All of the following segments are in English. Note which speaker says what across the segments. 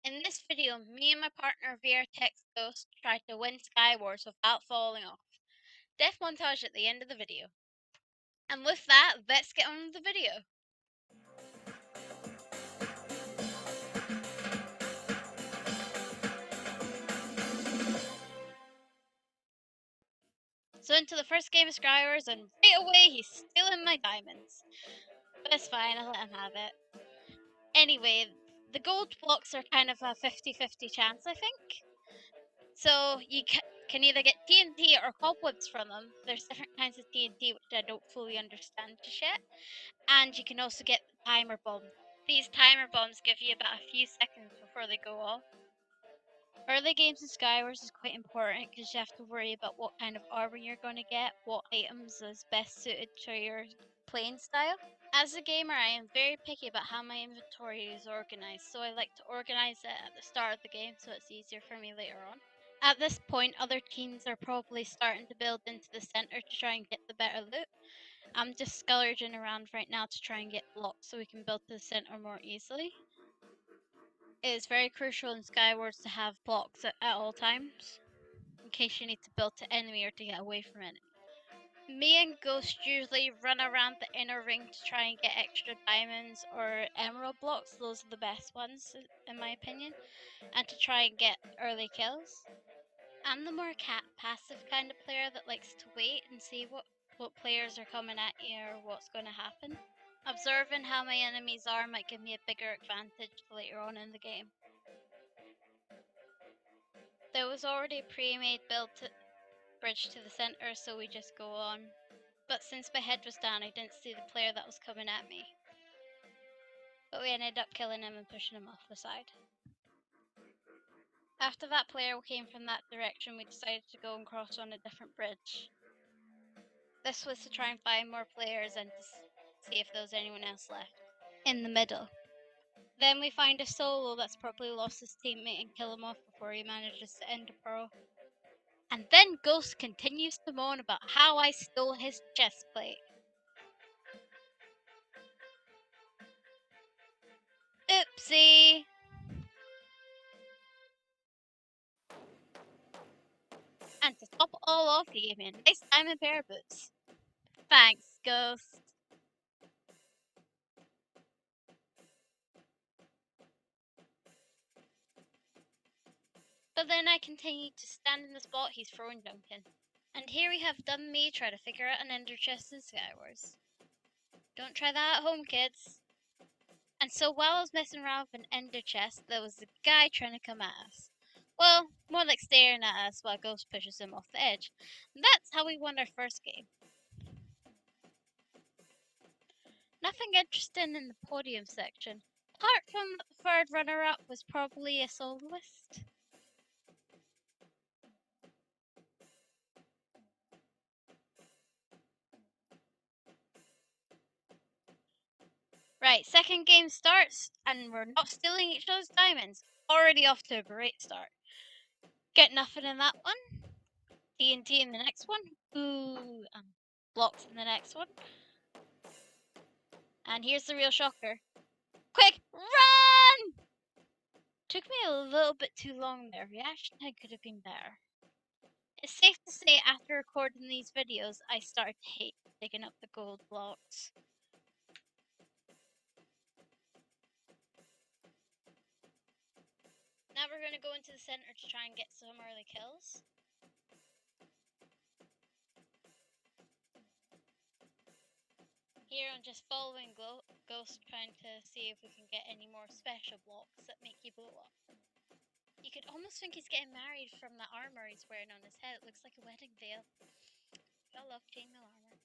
Speaker 1: In this video, me and my partner VrTexGhost tried to win Skywars without falling off. Death montage at the end of the video. And with that, let's get on with the video. So into the first game of Skywars, and right away he's stealing my diamonds. But it's fine, I'll let him have it. Anyway, the gold blocks are kind of a 50-50 chance, I think. So you can either get TNT or cobwebs from them. There's different kinds of TNT which I don't fully understand just yet. And you can also get the timer bomb. These timer bombs give you about a few seconds before they go off. Early games in Skywars is quite important because you have to worry about what kind of armor you're going to get, what items is best suited to your playing style. As a gamer, I am very picky about how my inventory is organized, so I like to organize it at the start of the game so it's easier for me later on. At this point, other teams are probably starting to build into the center to try and get the better loot. I'm just scourging around right now to try and get blocks so we can build to the center more easily. It is very crucial in Skywars to have blocks at all times, in case you need to build to enemy or to get away from enemy. Me and Ghost usually run around the inner ring to try and get extra diamonds or emerald blocks. Those are the best ones, in my opinion, and to try and get early kills. I'm the more passive kind of player that likes to wait and see what players are coming at you or what's going to happen. Observing how my enemies are might give me a bigger advantage later on in the game. There was already a pre-made build bridge to the center, so we just go on. But since my head was down, I didn't see the player that was coming at me. But we ended up killing him and pushing him off the side. After that player came from that direction, we decided to go and cross on a different bridge. This was to try and find more players and to see if there was anyone else left in the middle. Then we find a solo that's probably lost his teammate and kill him off before he manages to end a pro. And then Ghost continues to moan about how I stole his chest plate. Oopsie! And to top it all off, he gave me a nice diamond pair of boots. Thanks, Ghost. But then I continued to stand in the spot he's throwing Duncan. And here we have done me try to figure out an ender chest in Skywars. Don't try that at home, kids. And so while I was messing around with an ender chest, there was a guy trying to come at us. Well, more like staring at us while Ghost pushes him off the edge. And that's how we won our first game. Nothing interesting in the podium section, apart from that the third runner-up was probably a soloist. Right, second game starts, and we're not stealing each other's diamonds. Already off to a great start. Get nothing in that one. TNT in the next one. Ooh, blocks in the next one. And here's the real shocker. Quick, run! Took me a little bit too long there. Reaction time could have been better. It's safe to say after recording these videos, I started to hate digging up the gold blocks. Now we're going to go into the center to try and get some early kills. Here I'm just following Ghost, trying to see if we can get any more special blocks that make you blow up. You could almost think he's getting married from the armor he's wearing on his head. It looks like a wedding veil. I love chainmail armor.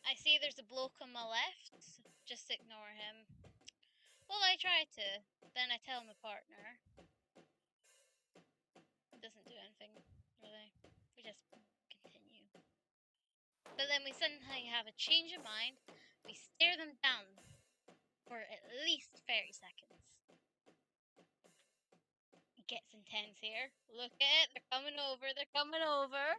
Speaker 1: I see there's a bloke on my left. Just ignore him. Well, I try to. Then I tell my partner. Doesn't do anything, really. We just continue. But then we suddenly have a change of mind. We stare them down for at least 30 seconds. It gets intense here. Look at it. They're coming over. They're coming over.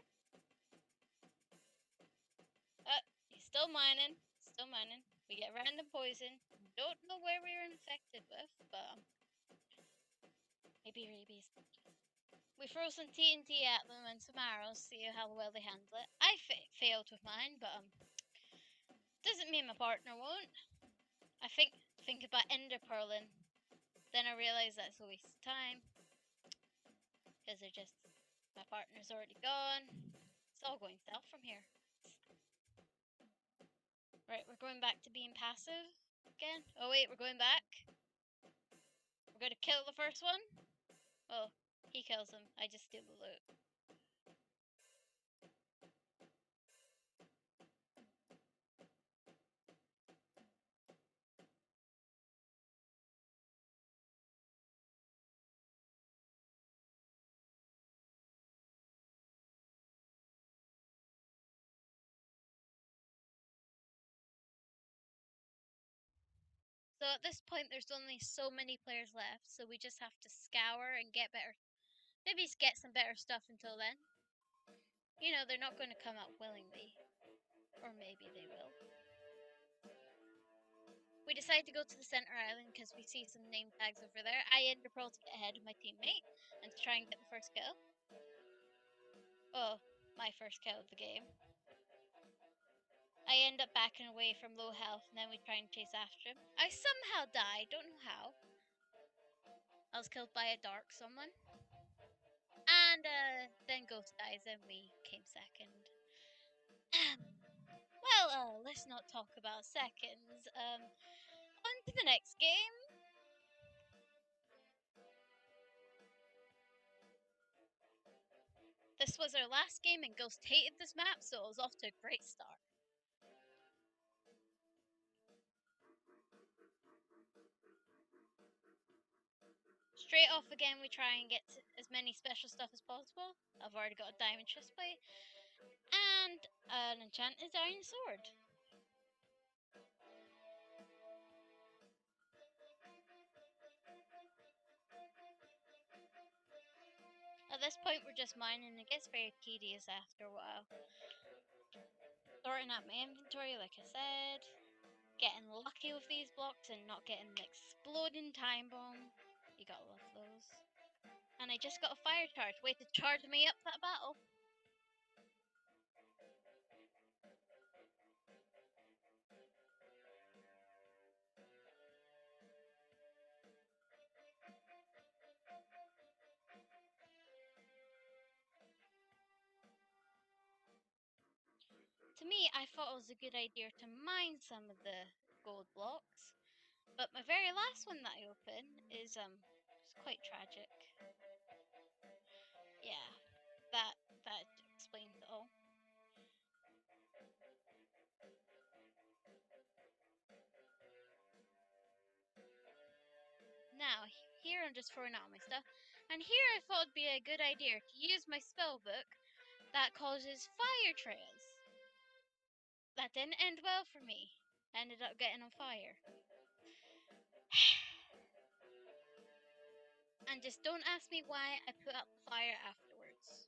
Speaker 1: He's still mining. still mining. We get random poison. Don't know where we were infected with, but maybe rabies. We throw some TNT at them and some arrows, see how well they handle it. I failed with mine, but doesn't mean my partner won't. I think about ender pearling, then I realize that's a waste of time because my partner's already gone. It's all going south from here. Right, we're going back to being passive again. Oh wait, we're going back. We're gonna kill the first one. Oh, he kills him. I just steal the loot. So at this point, there's only so many players left, so we just have to scour and get better. Maybe get some better stuff until then. You know, they're not going to come out willingly. Or maybe they will. We decide to go to the center island because we see some name tags over there. I ender pearl to get ahead of my teammate and to try and get the first kill. Oh, my first kill of the game. I end up backing away from low health and then we try and chase after him. I somehow die, don't know how. I was killed by a dark someone. And then Ghost dies and we came second. Well, let's not talk about seconds. On to the next game. This was our last game and Ghost hated this map, so it was off to a great start. Straight off again, we try and get as many special stuff as possible. I've already got a diamond chestplate and an enchanted iron sword. At this point, we're just mining, and it gets very tedious after a while. Sorting out my inventory, like I said. Getting lucky with these blocks and not getting an exploding time bomb. You gotta love those. And I just got a fire charge. Way to charge me up that battle. To me, I thought it was a good idea to mine some of the gold blocks. But my very last one that I opened is it's quite tragic. Yeah, that explains it all. Now, here I'm just throwing out my stuff. And here I thought it'd be a good idea to use my spell book that causes fire trails. That didn't end well for me. I ended up getting on fire. And just don't ask me why I put out the fire afterwards.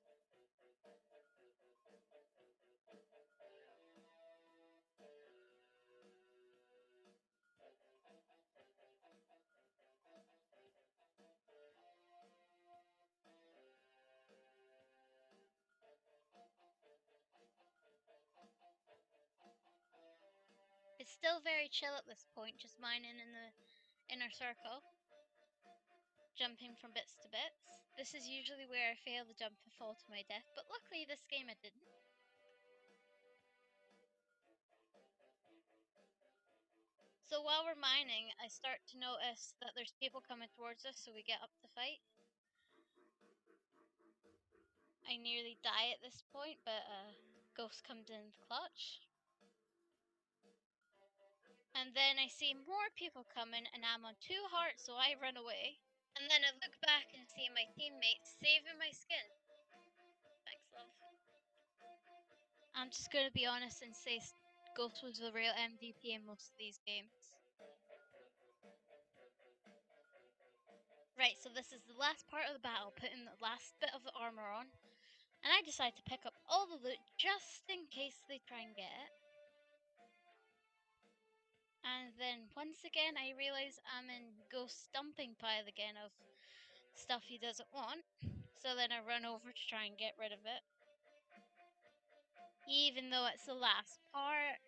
Speaker 1: It's still very chill at this point, just mining in the inner circle. Jumping from bits to bits. This is usually where I fail the jump and fall to my death, but luckily this game I didn't. So while we're mining, I start to notice that there's people coming towards us, so we get up to fight. I nearly die at this point, but Ghost comes in clutch. And then I see more people coming, and I'm on 2 hearts, so I run away. And then I look back and see my teammates saving my skin. Thanks, love. I'm just gonna be honest and say Ghost was the real MVP in most of these games. Right, so this is the last part of the battle, putting the last bit of the armor on. And I decide to pick up all the loot just in case they try and get it. then once again I realize I'm in Ghost dumping pile again of stuff he doesn't want. So then I run over to try and get rid of it. Even though it's the last part,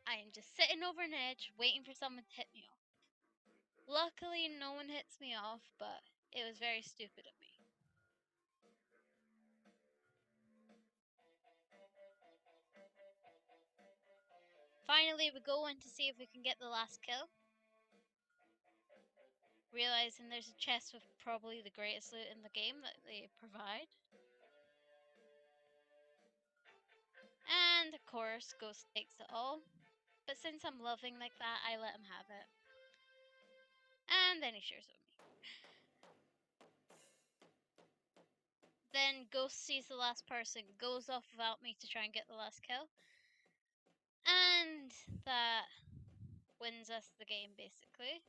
Speaker 1: I am just sitting over an edge waiting for someone to hit me off. Luckily no one hits me off, but it was very stupid of me. Finally we go in to see if we can get the last kill. Realizing there's a chest with probably the greatest loot in the game that they provide. And of course, Ghost takes it all. But since I'm loving like that, I let him have it. And then he shares it with me. Then Ghost sees the last person, goes off without me to try and get the last kill. And that wins us the game, basically.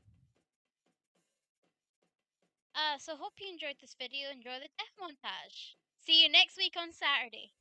Speaker 1: So hope you enjoyed this video. Enjoy the death montage. See you next week on Saturday.